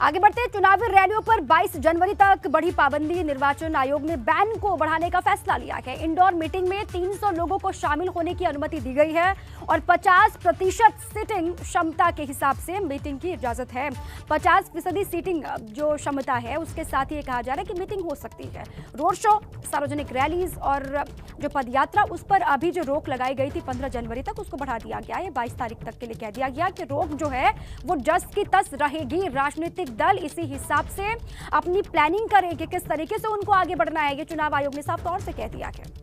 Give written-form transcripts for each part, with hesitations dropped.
आगे बढ़ते हैं। चुनावी रैलियों पर 22 जनवरी तक बढ़ी पाबंदी। निर्वाचन आयोग ने बैन को बढ़ाने का फैसला लिया है। इंडोर मीटिंग में 300 लोगों को शामिल होने की अनुमति दी गई है और 50% सीटिंग क्षमता के हिसाब से मीटिंग की इजाजत है। 50% सीटिंग जो क्षमता है उसके साथ ही ये कहा जा रहा है कि मीटिंग हो सकती है। रोड शो, सार्वजनिक रैलीज और जो पदयात्रा, उस पर अभी जो रोक लगाई गई थी 15 जनवरी तक, उसको बढ़ा दिया गया है। 22 तारीख तक के लिए कह दिया गया कि रोक जो है वो जस की तस रहेगी। राजनीतिक दल इसी हिसाब से अपनी प्लानिंग करेंगे किस तरीके से उनको आगे बढ़ना है। ये चुनाव आयोग ने साफ तौर से कह दिया है।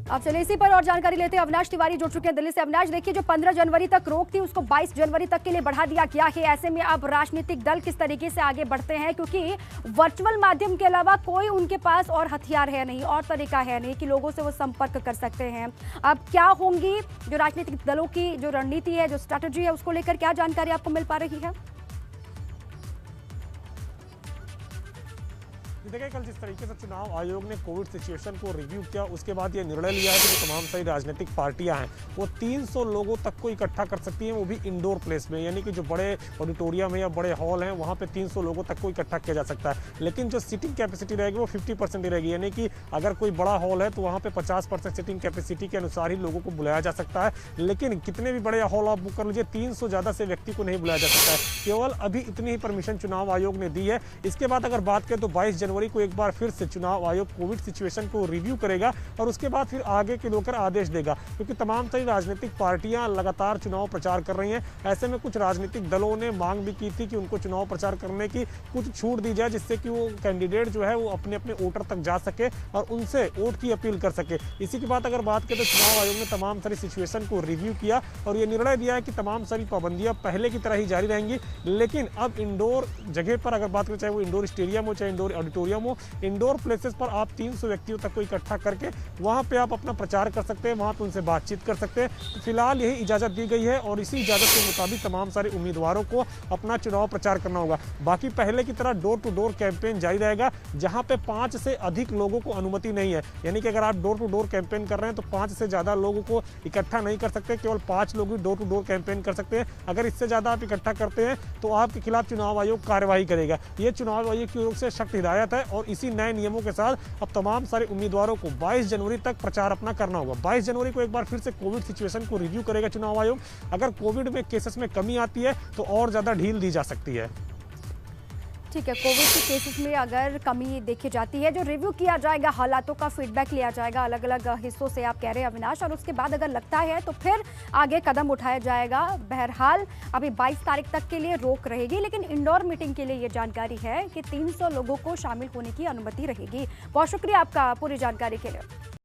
अब चलिए इसी पर और जानकारी लेते हैं। अविनाश तिवारी जुड़ चुके हैं दिल्ली से। अविनाश, देखिए जो 15 जनवरी तक रोक थी उसको 22 जनवरी तक के लिए बढ़ा दिया गया है। ऐसे में अब राजनीतिक दल किस तरीके से आगे बढ़ते हैं, क्योंकि वर्चुअल माध्यम के अलावा कोई उनके पास और हथियार है नहीं और तरीका है नहीं कि लोगों से वो संपर्क कर सकते हैं। अब क्या होंगी जो राजनीतिक दलों की जो रणनीति है, जो स्ट्रैटेजी है, उसको लेकर क्या जानकारी आपको मिल पा रही है? देखिए, कल जिस तरीके से चुनाव आयोग ने कोविड सिचुएशन को रिव्यू किया, उसके बाद ये निर्णय लिया है कि जो तमाम सारी राजनीतिक पार्टियां हैं वो 300 लोगों तक को इकट्ठा कर सकती हैं, वो भी इंडोर प्लेस में, यानी कि जो बड़े ऑडिटोरियम है या बड़े हॉल हैं वहाँ पे 300 लोगों तक को इकट्ठा किया जा सकता है। लेकिन जो सीटिंग कैपेसिटी रहेगी वो 50% ही रहेगी, यानी कि अगर कोई बड़ा हॉल है तो वहाँ पे 50% सीटिंग कैपेसिटी के अनुसार ही लोगों को बुलाया जा सकता है। लेकिन कितने भी बड़े हॉल आप बुक कर लीजिए, 300 ज़्यादा से व्यक्ति को नहीं बुलाया जा सकता है। केवल अभी इतनी ही परमिशन चुनाव आयोग ने दी है। इसके बाद अगर बात करें तो 22 जनवरी को एक बार फिर से चुनाव आयोग कोविड सिचुएशन को रिव्यू करेगा और उसके बाद फिर आगे के लेकर आदेश देगा, क्योंकि तमाम सारी राजनीतिक पार्टियां लगातार चुनाव प्रचार कर रही हैं। ऐसे में कुछ राजनीतिक दलों ने मांग भी की थी कि उनको चुनाव प्रचार करने की कुछ छूट दी जाए, जिससे कि वो कैंडिडेट जो है वो अपने अपने वोटर तक जा सके और उनसे वोट की अपील कर सके। इसी की बात अगर बात करें तो चुनाव आयोग ने तमाम सारी सिचुएशन को रिव्यू किया और ये निर्णय दिया है कि तमाम सारी पाबंदियां पहले की तरह ही जारी रहेंगी। लेकिन अब इंडोर जगह पर अगर बात करें, चाहे वो इंडोर स्टेडियम हो चाहे इंडोर ऑडिटोरियम हो, इंडोर प्लेसेस पर आप 300 व्यक्तियों तक को इकट्ठा करके वहां पे आप अपना प्रचार कर सकते हैं, वहां पे उनसे बातचीत कर सकते हैं। तो फिलहाल यही इजाजत दी गई है और इसी इजाजत के मुताबिक तमाम सारे उम्मीदवारों को अपना चुनाव प्रचार करना होगा। बाकी पहले की तरह डोर टू डोर कैंपेन जारी रहेगा, जहां पे 5 से अधिक लोगों को अनुमति नहीं है। यानी कि अगर आप डोर टू डोर कैंपेन कर रहे हैं तो 5 से ज्यादा लोगों को इकट्ठा नहीं कर सकते, केवल 5 लोग ही डोर टू डोर कैंपेन कर सकते हैं। अगर इससे ज्यादा आप इकट्ठा करते हैं तो आपके खिलाफ चुनाव आयोग कार्रवाई करेगा। ये चुनाव आयोग की ओर से सख्त हिदायत है और इसी नए नियमों के साथ अब तमाम सारे उम्मीदवारों को 22 जनवरी तक प्रचार अपना करना होगा। 22 जनवरी को एक बार फिर से कोविड सिचुएशन को रिव्यू करेगा चुनाव आयोग। अगर कोविड में केसेस में कमी आती है तो और ज्यादा ढील दी जा सकती है। ठीक है, कोविड के केसेस में अगर कमी देखी जाती है, जो रिव्यू किया जाएगा, हालातों का फीडबैक लिया जाएगा अलग अलग हिस्सों से, आप कह रहे हैं अविनाश, और उसके बाद अगर लगता है तो फिर आगे कदम उठाया जाएगा। बहरहाल अभी 22 तारीख तक के लिए रोक रहेगी, लेकिन इंडोर मीटिंग के लिए ये जानकारी है कि 300 लोगों को शामिल होने की अनुमति रहेगी। बहुत शुक्रिया आपका पूरी जानकारी के लिए।